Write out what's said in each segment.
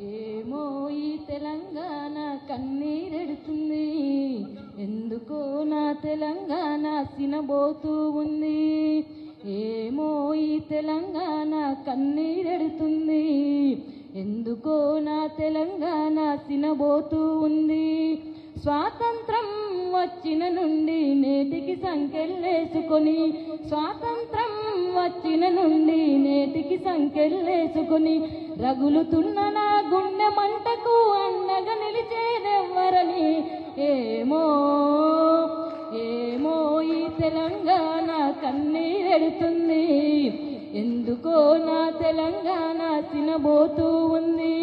ఏమో ఈ తెలంగాణ కన్నీరెడుతుంది, ఎందుకో నా తెలంగాణ సినబోతూ ఉంది. ఏమో ఈ తెలంగాణ కన్నీరెడుతుంది, ఎందుకో నా తెలంగాణ సినబోతూ ఉంది. స్వాతంత్రం వచ్చిన నుండి నేటికి సంకెళ్ళేసుకొని, స్వాతంత్రం వచ్చిన నుండి నేటికి సంకెళ్ళేసుకొని, రగులుతున్న నా గుండె మంటకు అండగా నిలిచేదెవ్వరని. ఏమో ఏమో ఈ తెలంగాణ కన్నీరెడుతుంది, ఎందుకో నా తెలంగాణ సినబోతూ ఉంది.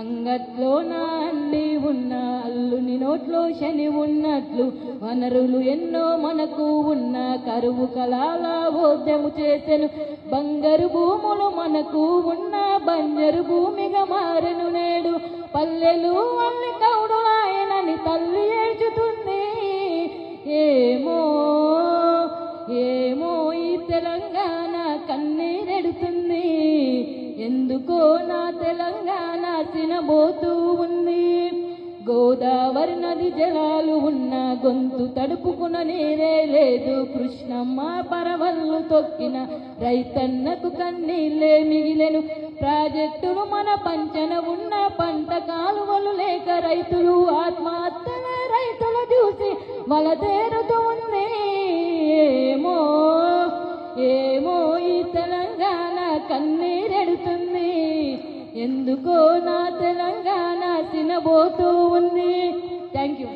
అంగట్లో నా అల్లి ఉన్న అల్లుని నోట్లో శని ఉన్నట్లు, వనరులు ఎన్నో మనకు ఉన్న కరువు కలాల బోధ్యము చేసెను. బంగారు భూములు మనకు ఉన్న బంజరు భూమిగా మారెను నేడు. పల్లెలు అన్ని కౌడులాయనని తల్లి ఏడ్చుతుంది. ఏమో ఏమో ఈ తెలంగాణ కన్నీరెడుతుంది, ఎందుకో నా తెలంగాణ సినబోతూ ఉంది. గోదావరి నది జలాలు ఉన్న గొంతు తడుపుకున్న నీరే లేదు. కృష్ణమ్మ పరవళ్ళు తొక్కిన రైతన్నకు కన్నీళ్ళే మిగిలెను. ప్రాజెక్టులు మన పంచన ఉన్న పంట కాలువలు లేక రైతులు ఆత్మహత్యల రైతుల చూసి వలదేరుతూ ఉంది. ఏమో ఏమో ఈ తెలంగాణ కన్నీరెడుతుంది, ఎందుకో నా తెలంగాణ సినబోతూ ఉంది. Thank you.